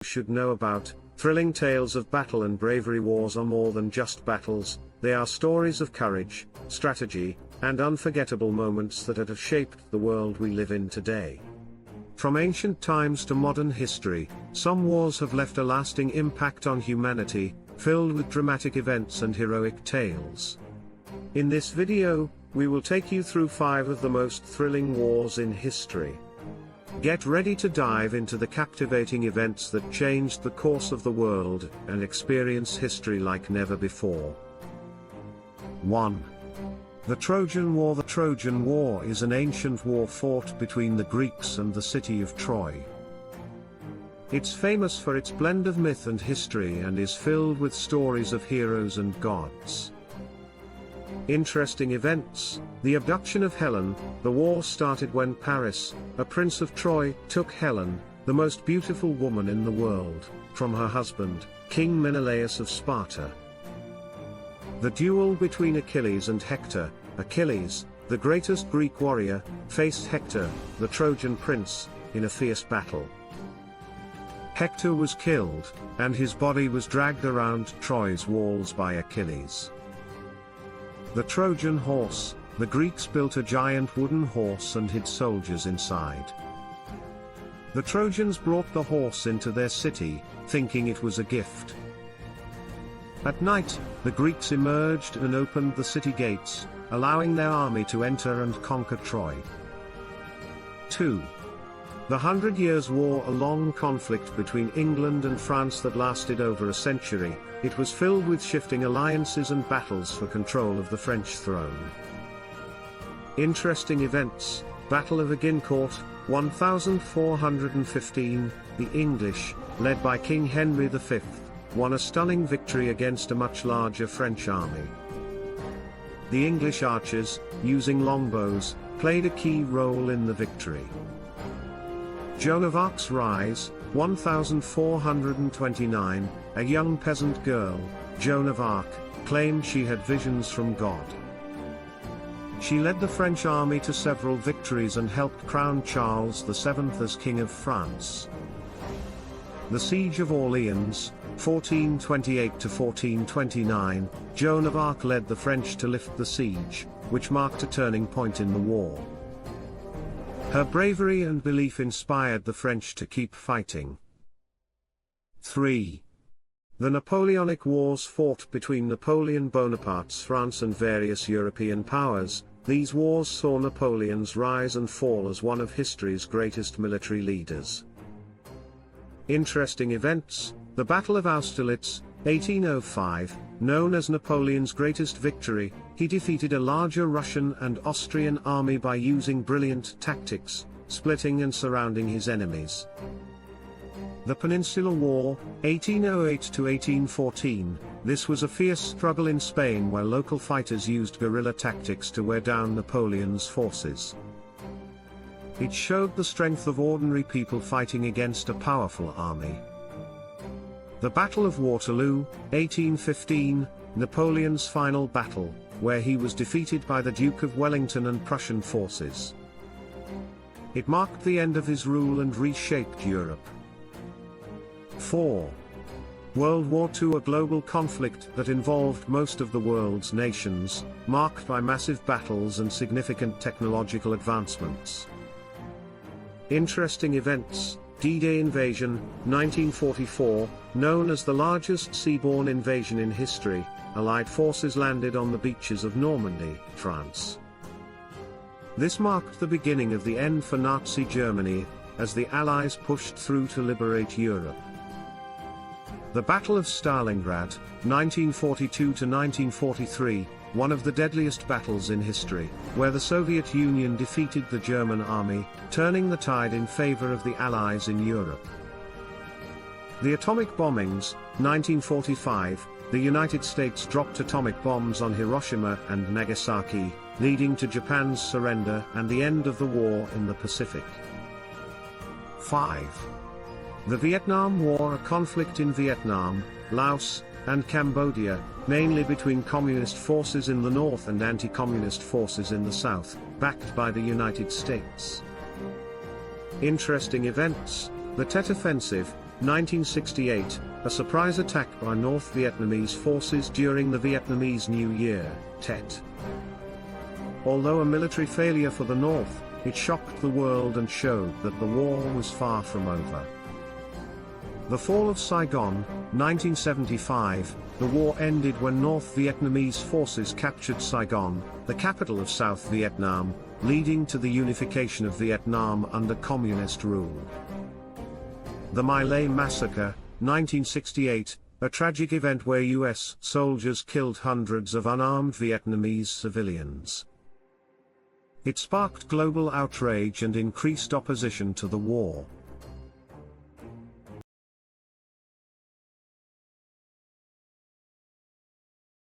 should know about. Thrilling tales of battle and bravery. Wars are more than just battles, they are stories of courage, strategy, and unforgettable moments that have shaped the world we live in today. From ancient times to modern history, some wars have left a lasting impact on humanity, filled with dramatic events and heroic tales. In this video, we will take you through 5 of the most thrilling wars in history. Get ready to dive into the captivating events that changed the course of the world and experience history like never before. 1. The Trojan War. The Trojan War is an ancient war fought between the Greeks and the city of Troy. It's famous for its blend of myth and history and is filled with stories of heroes and gods. Interesting events. The abduction of Helen. The war started when Paris, a prince of Troy, took Helen, the most beautiful woman in the world, from her husband, King Menelaus of Sparta. The duel between Achilles and Hector. Achilles, the greatest Greek warrior, faced Hector, the Trojan prince, in a fierce battle. Hector was killed, and his body was dragged around Troy's walls by Achilles. The Trojan horse. The Greeks built a giant wooden horse and hid soldiers inside. The Trojans brought the horse into their city, thinking it was a gift. At night, the Greeks emerged and opened the city gates, allowing their army to enter and conquer Troy. 2. The 100 Years' War. A long conflict between England and France that lasted over a century. It was filled with shifting alliances and battles for control of the French throne. Interesting events. Battle of Agincourt, 1415, the English, led by King Henry V, won a stunning victory against a much larger French army. The English archers, using longbows, played a key role in the victory. Joan of Arc's rise, 1429, a young peasant girl, Joan of Arc, claimed she had visions from God. She led the French army to several victories and helped crown Charles VII as King of France. The Siege of Orleans, 1428 to 1429, Joan of Arc led the French to lift the siege, which marked a turning point in the war. Her bravery and belief inspired the French to keep fighting. 3. The Napoleonic Wars. Fought between Napoleon Bonaparte's France and various European powers, these wars saw Napoleon's rise and fall as one of history's greatest military leaders. Interesting events. The Battle of Austerlitz, 1805, known as Napoleon's greatest victory. He defeated a larger Russian and Austrian army by using brilliant tactics, splitting and surrounding his enemies. The Peninsular War, 1808 to 1814, this was a fierce struggle in Spain where local fighters used guerrilla tactics to wear down Napoleon's forces. It showed the strength of ordinary people fighting against a powerful army. The Battle of Waterloo, 1815, Napoleon's final battle, where he was defeated by the Duke of Wellington and Prussian forces. It marked the end of his rule and reshaped Europe. 4. World War II. A global conflict that involved most of the world's nations, marked by massive battles and significant technological advancements. Interesting events. D-Day invasion, 1944, known as the largest seaborne invasion in history, Allied forces landed on the beaches of Normandy, France. This marked the beginning of the end for Nazi Germany, as the Allies pushed through to liberate Europe. The Battle of Stalingrad, 1942 to 1943, one of the deadliest battles in history, where the Soviet Union defeated the German army, turning the tide in favor of the Allies in Europe. The atomic bombings, 1945, the United States dropped atomic bombs on Hiroshima and Nagasaki, leading to Japan's surrender and the end of the war in the Pacific. 5. The Vietnam War. A conflict in Vietnam, Laos, and Cambodia, mainly between communist forces in the north and anti-communist forces in the south, backed by the United States. Interesting events. The Tet Offensive, 1968, a surprise attack by North Vietnamese forces during the Vietnamese New Year, Tet. Although a military failure for the North, it shocked the world and showed that the war was far from over. The fall of Saigon, 1975, the war ended when North Vietnamese forces captured Saigon, the capital of South Vietnam, leading to the unification of Vietnam under communist rule. The My Lai Massacre, 1968, a tragic event where US soldiers killed hundreds of unarmed Vietnamese civilians. It sparked global outrage and increased opposition to the war.